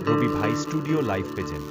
রবি ভাই studio live পেজেন।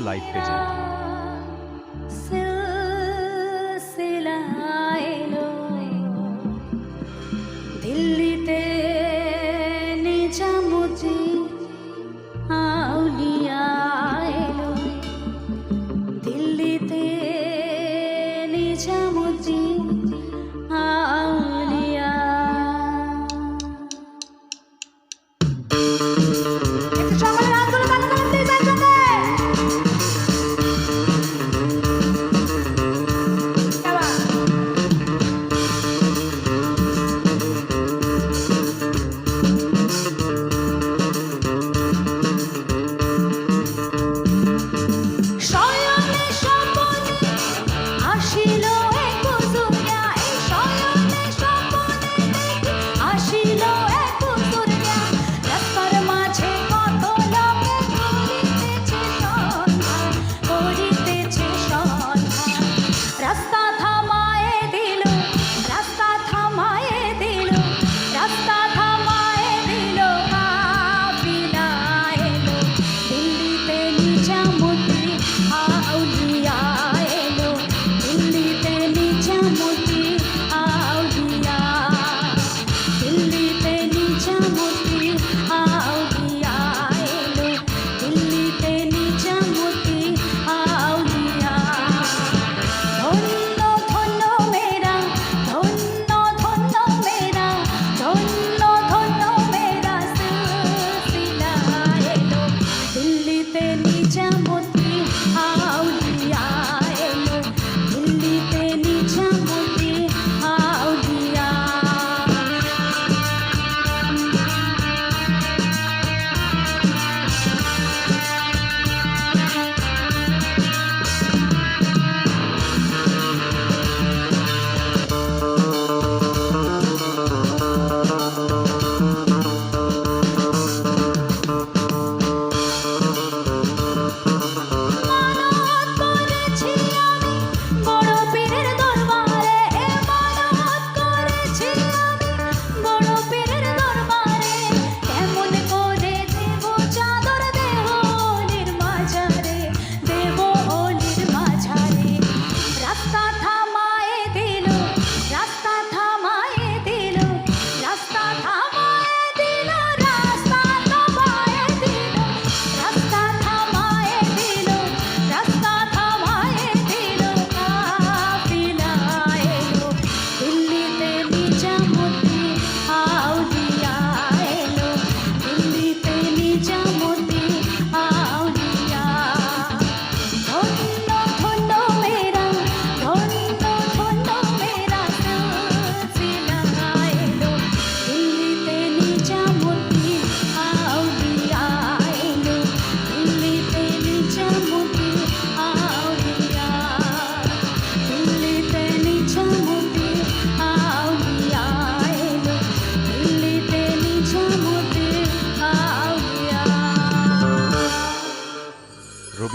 Live পেজে দিল্লিতে নিজামুদ্দি আউলিয়া এলো, দিল্লিতে নিজামুদ্দি আউলিয়া। সকলের হাতগুলো কানে কানে প্লিজ একসাথে।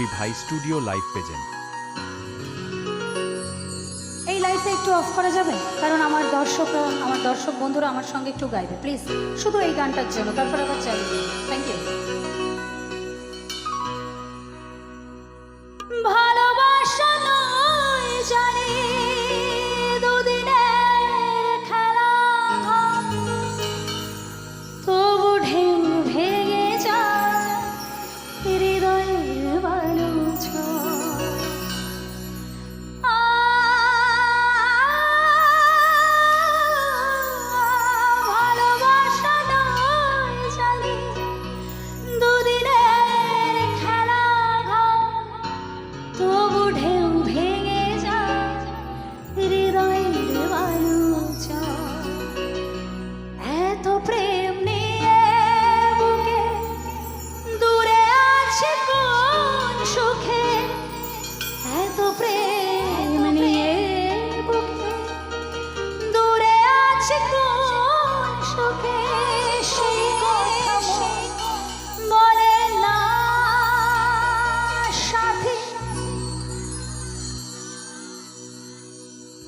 রবি ভাই স্টুডিও লাইভ প্রেজেন্ট। এই লাইফে একটু অফ করা যাবে, কারণ আমার দর্শক বন্ধুরা আমার সঙ্গে একটু গাইবে প্লিজ, শুধু এই গানটার জন্য, তারপর আবার চালিয়ে দিই। Thank you. ভালোবাসা নয় জানি দুদিনের খেলা, তবু ঢেউ ভেঙে যায় হৃদয়ের বালুচর। ভালোবাসা নয় জানি দুদিনের খেলা, তবু ঢেউ ভেঙে যায় হৃদয়ের বালুচর। এত প্রেম নিয়ে বুকে দূরে আছে কোন সুখে, এত প্রেম নিয়ে বুকে দূরে আছে কোন সুখে, সেই কথা বলে না সাথী।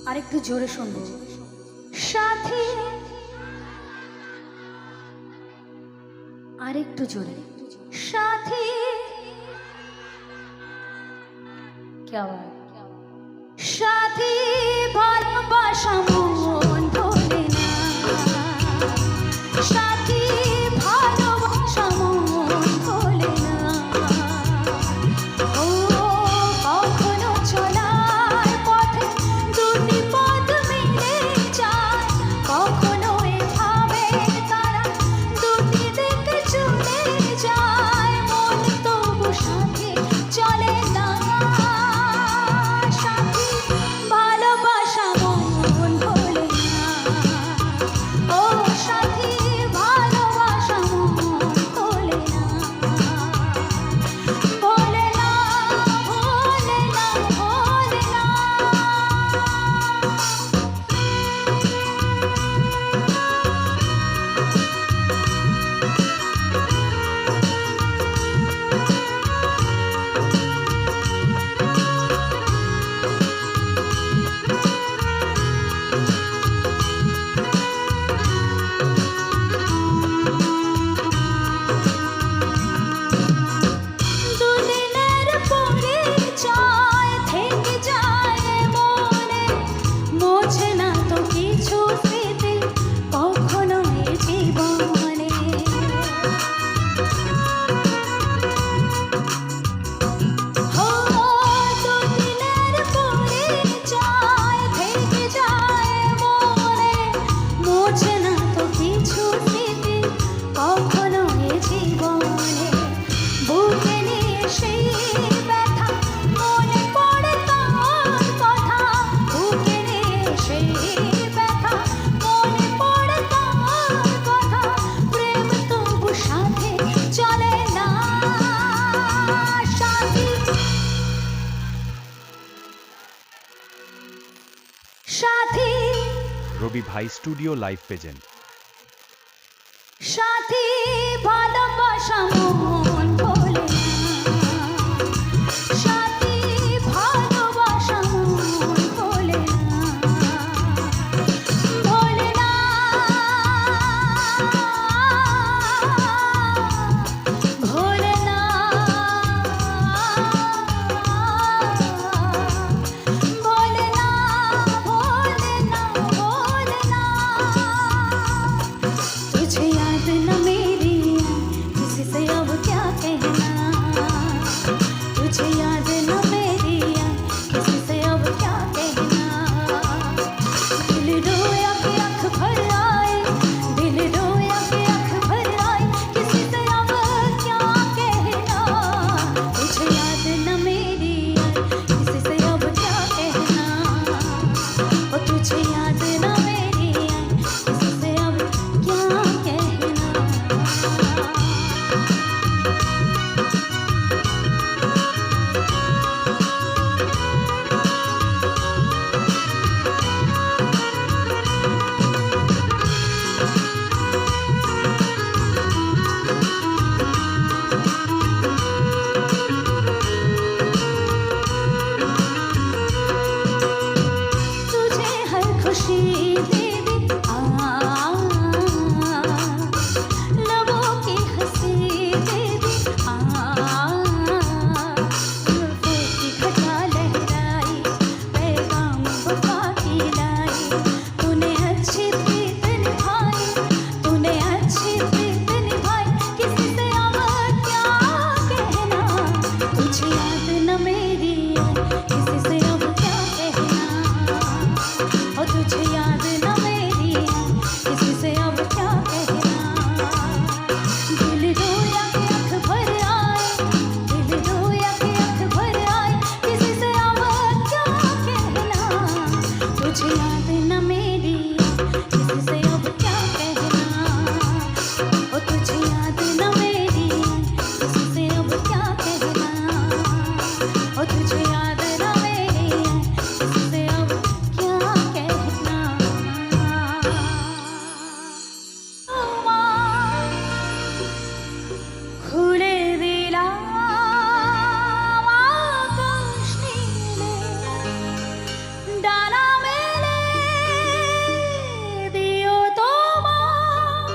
আরেকটু জোরে শুনবো। সাথী আরেকটু জোরে। সাথী क्या बात। সাথী ভালোবাসা মন ভোলে না, সাথী ভালোবাসা মন ভোলে না। ও কখনো চলার পথে দুটি পথ মিলে যায়, কখনো এভাবে তারা দুটি দিকে চলে যায়, মন তবু সাথে চলে না। সাথী ভালোবাসা মন ভোলে না, ও সাথী ভালোবাসা মন ভোলে না, ভোলে না, ভোলে না, ভোলে না। দুদিনের পরিচয় থেকে যায় মনে, মোছে না তো কিছু স্মৃতি কখনো এ জীবনে। ও দুদিনের পরিচয় থেকে যায় মনে, মোছে না তো কিছু স্মৃতি কখনো এ জীবনে। বুকে নিয়ে সেই ব্যথা মনে পড়ে তার কথা, বুকে নিয়ে সেই ব্যথা মনে পড়ে তার কথা, প্রেম তবু সাথে চলে না। সাথী সাথী রবি ভাই স্টুডিও লাইভ প্রেজেন্ট। সাথী ভালোবাসা মন ভোলে না, সাথী ভালোবাসা মন ভোলে না, ভোলে না, ভোলে না, ভোলে না, ভোলে না, ভোলে না। तुझे याद न मेरी किसी से अब क्या तुझे याद न मेरी किसी से अब क्या कहना ओ तुझे याद न मेरी किसी से अब क्या कहना ओ तुझे याद न मेरी किसी से अब क्या कहना খুলে দিলাম আকাশ নীলে ডানা মেলে দিও তোমার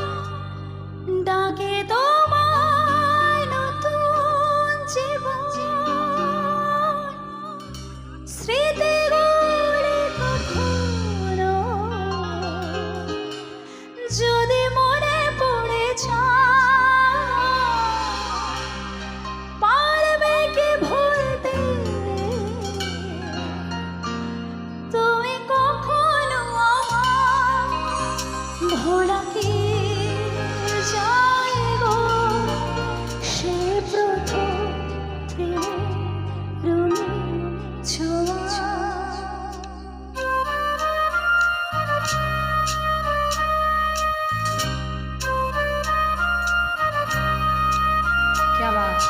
ডাকে তোমায় নতুন জীবন স্মৃতিগুলি কখনো যদি মনে পড়ে যায় পারবে কি ভুলতে তুমি কখনো আমার ভোলা কি যায় গো সে প্রথম প্রেমের রঙিন ছোঁয়া क्या बात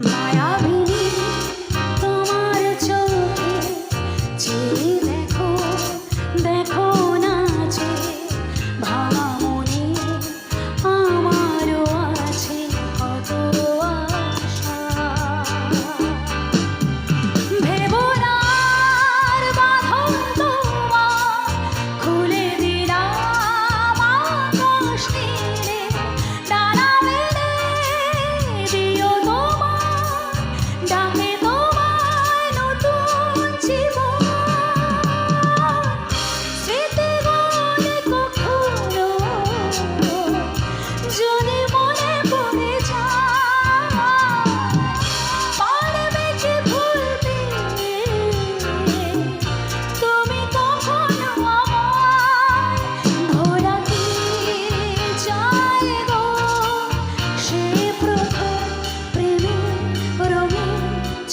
মায়াবিনী তোমার চোখে চেয়ে দেখো দেখো না যে ভাঙা মনে আমারও আছে কত আশা ভেবো না আর বাঁধন তোমার খুলে দিলাম আকাশ নীলে ডানা মেলে দিও তোমার ডাকে তোমায় নতুন জীবন স্মৃতিগুলি কখনো যদি মনে পড়ে যায় পারবে কি ভুলতে তুমি কখনো আমার ভোলা কি যায় গো সে প্রথম প্রেমের রঙিন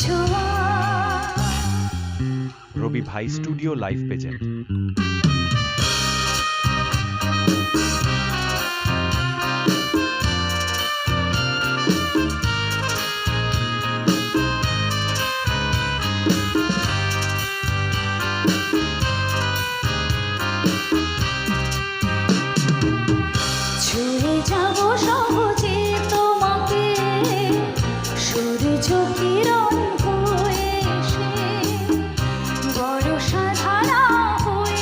ছোঁয়া রবি ভাই স্টুডিও লাইভ প্রেজেন্ট। ছুঁয়ে যাব সহজে তোমাকে সূর্য কিরণ হয়ে এসে বড় সাধারা হয়ে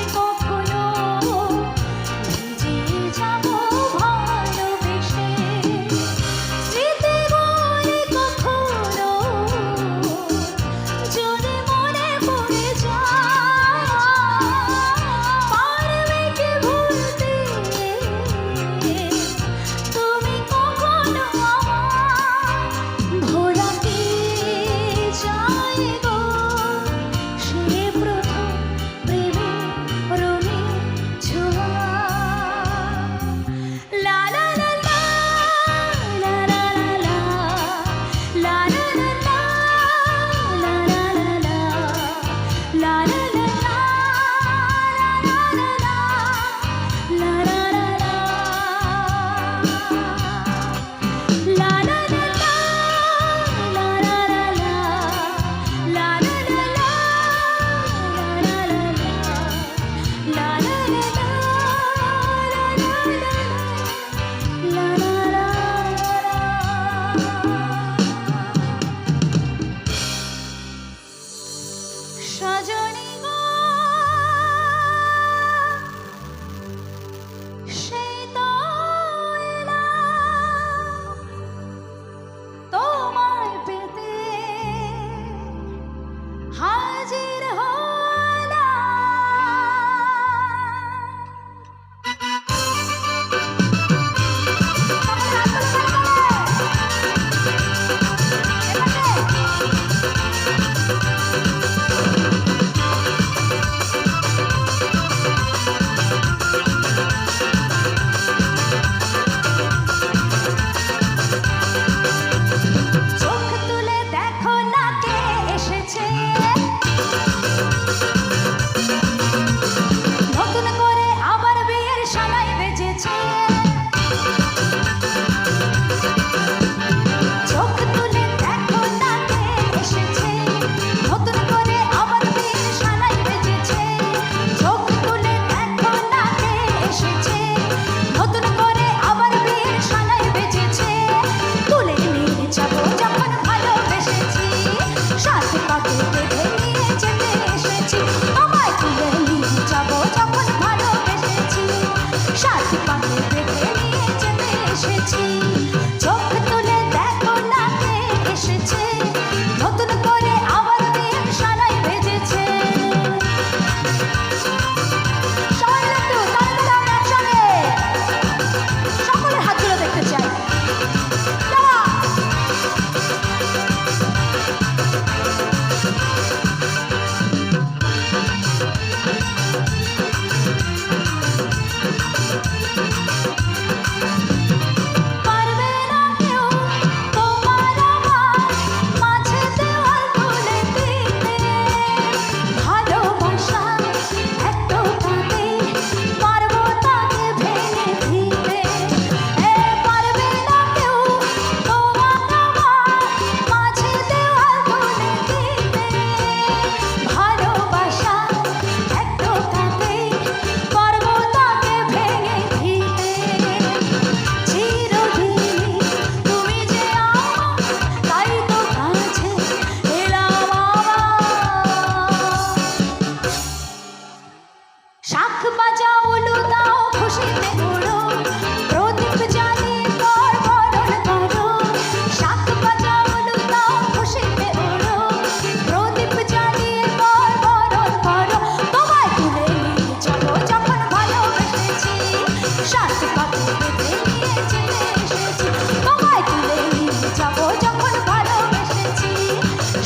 সাত পাকে বেঁধে নিয়ে চলে এসেছি তোমায় তুলে নিয়ে যাবো যখন ভালোবেসেছি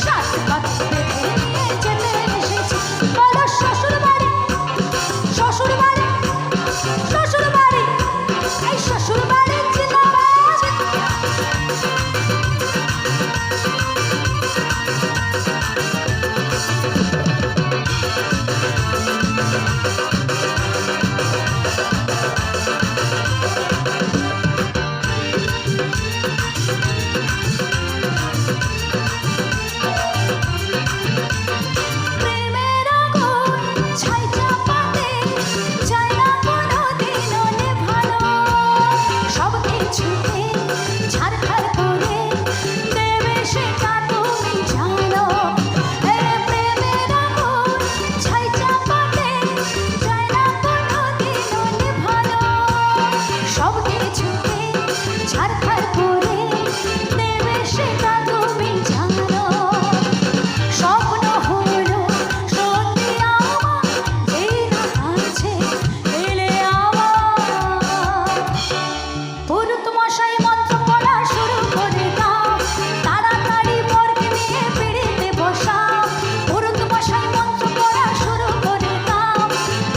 সাত পাকে বেঁধে নিয়ে চলে এসেছি বলো শ্বশুর বাড়ি শ্বশুর বাড়ি শ্বশুর বাড়ি এই শ্বশুর বাড়ি জিন্দাবাদ প্রেমের আগুন ছাই চাপাতে যায় না কোনোদিনও নেভানো সব কিছুকে ছারখার করে দেবে সেটা তুমি জানো এই প্রেমের আগুন ছাই চাপাতে যায় না কোনোদিনও নেভানো সব কিছুকে ছারখার করে দেবে সেটা তুমি জানো স্বপ্ন হলো সত্যি আমার এই না কাছে এলে আমার পুরুত মশাই মন্ত্র পড়া শুরু করে দাও তাড়াতাড়ি বরকে নিয়ে পিড়িতে বসাও পুরুত মশাই মন্ত্র পড়া শুরু করে দাও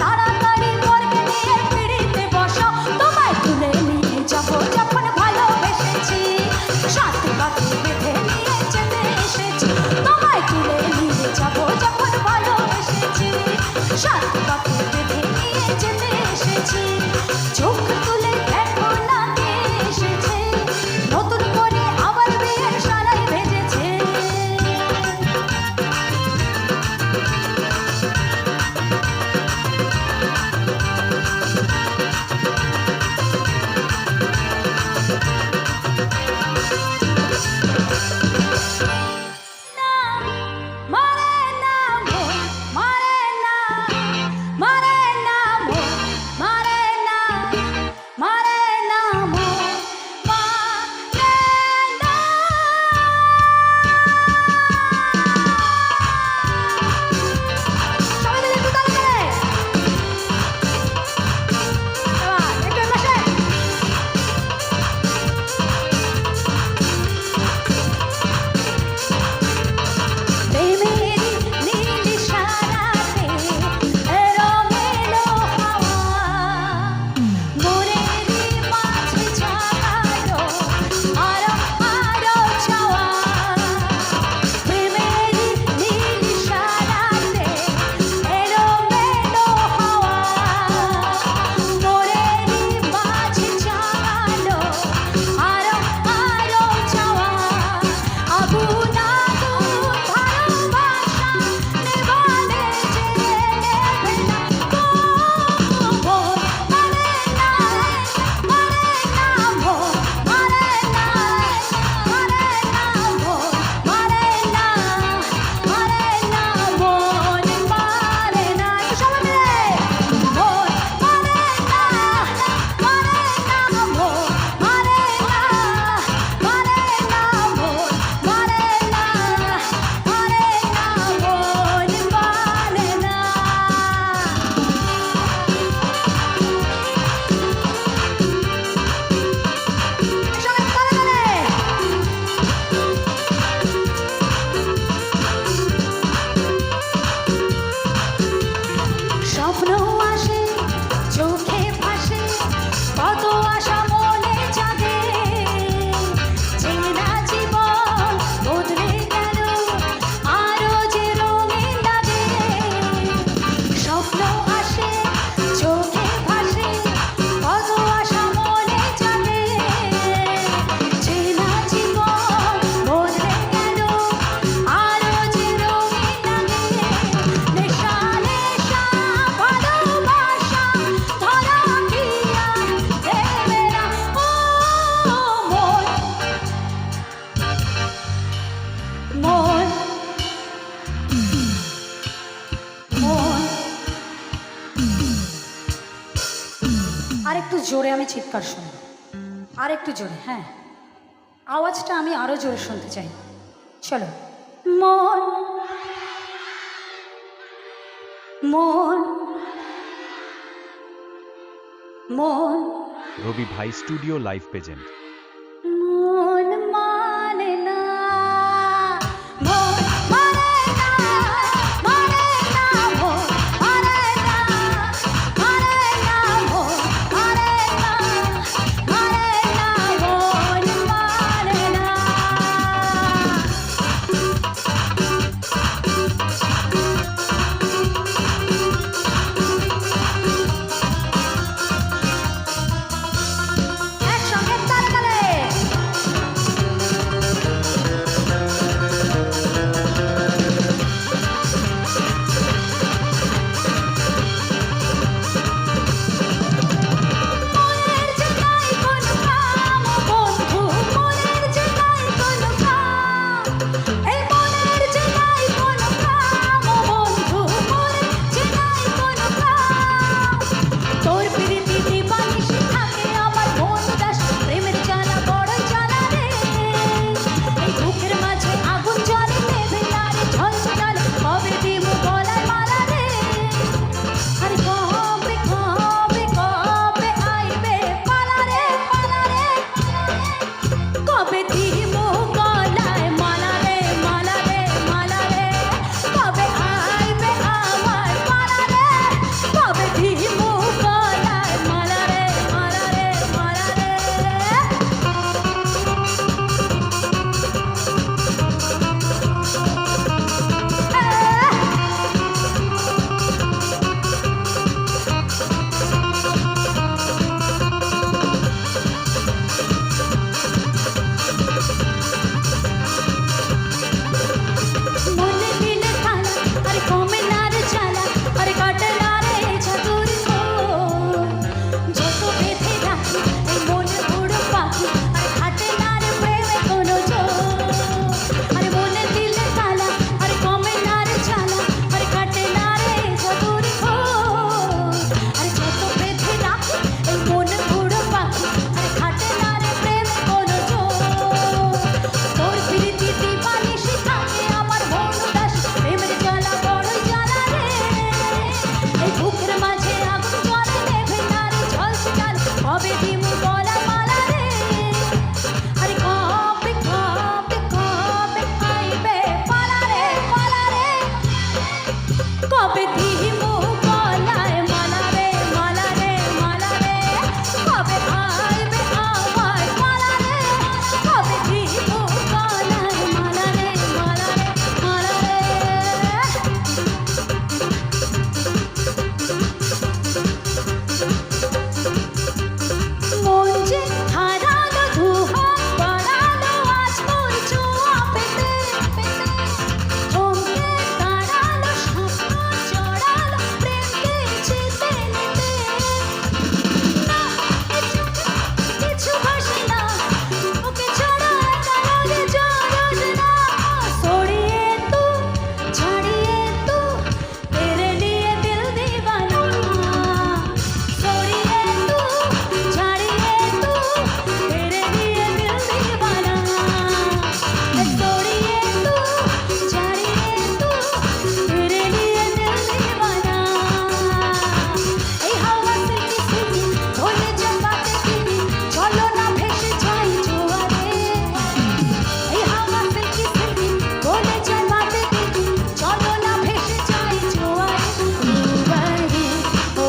তাড়াতাড়ি বরকে নিয়ে পিড়িতে বসাও তোমায় তুলে নিয়ে যাবো যখন ভালোবেসেছি সাত পাকে বেঁধে নিয়ে চলে এসেছি তোমায় তুলে নিয়ে যাবো যখন ভালোবেসেছি সাত পাকে বেঁধে নিয়ে চলে এসেছি চোখ তুলে দেখো না কে এসেছে নতুন করে আবার বিয়ের সারাই ভেজেছে মারে না মো মারে না মারে না মো মারে না মারে না মো মারে না সবাই মিলে একটু তালি করে এবার একটু বসে প্রেমের নীল সারাতে এলোমেলো হাওয়া মনের মাঝে জাগালো আরো আরো চাওয়া প্রেমের নীল সারাতে এলোমেলো হাওয়া মনের মাঝে জাগালো আরো আরো চাওয়া আগুন আগুন ভালোবাসা নেভালে যে নেবে না গো মারে না মো মারে না মো মারে না মন মারে না একটু সবাই মিলে মন মারে না মো মারে না মো মারে না মন মানে না সবাই তালে তালে স্বপ্ন আসে চোখে ভাসে কত আশা মনে জাগে চেনা জীবন বদলে গেল আরো যে রঙিন লাগে স্বপ্ন আসে চোখে ভাসে কত আশা মনে জাগে চেনা জীবন বদলে গেল আরো যে রঙিন লাগে নেশা নেশা ভালোবাসা ধরা কি আর দেবে না ও মন মন মন আরেকটু জোরে আমি চিৎকার শুনবো আরেকটু জোরে হ্যাঁ আওয়াজটা আমি আরো জোরে শুনতে চাই চলো মন মন মন রবি ভাই স্টুডিও লাইভ প্রেজেন্ট। মন মানে না, মন মানে না, মানে না, মন মানে না, মানে না, মন মানে না, মানে না, মন মানে না। একসঙ্গে তালে মনের যে নাই কোনো কাম বন্ধু, মনের যে নাই কোনো কাম, এই মনের যে নাই কোনো কাম বন্ধু, মনের যে নাই কোনো কাম। তোর প্রীতি দিবানিশি থাকে আমার মন উদাস, প্রেমের জ্বালা বড়ই জ্বালা রে। এই বুকের মাঝে আগুন জ্বলে নেভে না রে, ঝলঝলাল কবে দিবো গলায় মালা রে। আরে কবে কবে কবে আইবে পালা রে, পালা রে। কবে দিবো গলায় মালা রে, মালা রে, মালা রে। কবে আইবে আমার পালা রে, কবে দিবো গলায় মালা রে, মালা রে, মালা রে। মনে দিলে তালা, আরে কমে না রে জ্বালা, আরে কাটে না রে চাতুর মন। যত বেঁধে রাখি এই মনে উড়ো পাখি, আরে খাটে না রে প্রেমে কোনো জোর। আরে মনে দিলে তালা, আরে কমে না রে জ্বালা, আরে কাটে না রে চাতুর মন। আরে যত বেঁধে রাখি এই মনে উড়ো পাখি, আরে খাটে না রে প্রেমে কোনো জোর। তোর প্রীতি দিবানিশি থাকে আমার মন উদাস, প্রেমের জ্বালা বড়ই জ্বালা রে। এই বুকের মাঝে আগুন জ্বলে নেভে না রে, ঝলঝলাল কবে দিবো গলায় মালা রে। আরে কবে কবে কবে আইবে পালা রে, পালা রে। কবে দিবো গলায় মালা রে, মালা রে, মালা রে। কবে আইবে আমার পালা রে, কবে দিবো গলায় মালা রে, মালা রে, মালা রে। মন যে হারালো দুহাত বাড়ালো আজ মোর ছোঁয়া পেতে পেতে। থমকে দাঁড়ালো স্বপ্ন জড়ালো প্রেম যেতে নিতে। না এ চোখে কিছু ভাসে না, ওকে ছাড়া একা লাগে জরজ না। छोड़िए तू छाड़िए तू तेरे लिए दिल दीवाना। छोड़िए तू छाड़िए तू तेरे लिए दिल दीवाना। छोड़िए तू छाड़िए तू तेरे लिए दिल दीवाना। এই হাওয়া সিলকি সিলকি ভোলে জবাতে দিবি, চলো না ভেসে যাই জোয়ারে। এই হাওয়া সিলকি সিলকি ভোলে জবাতে দিবি, চলো না ভেসে যাই জোয়ারে। রুবারু ও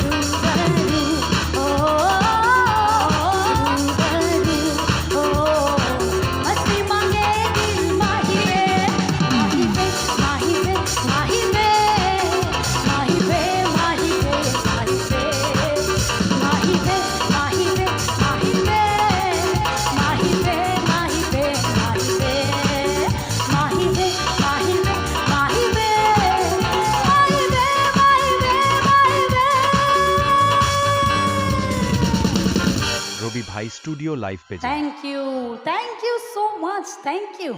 রুবারু ও রুবারু ও मस्ती मांगे दिल माही वे, माही वे, माही वे, माही वे, माही वे, माही वे, माही वे, माही वे, माही वे, माही वे, माही वे, माही वे, माही वे, माही वे, माही वे, माही वे, माही वे, माही वे, माही वे। রবি ভাই studio live present. Thank you so much, thank you.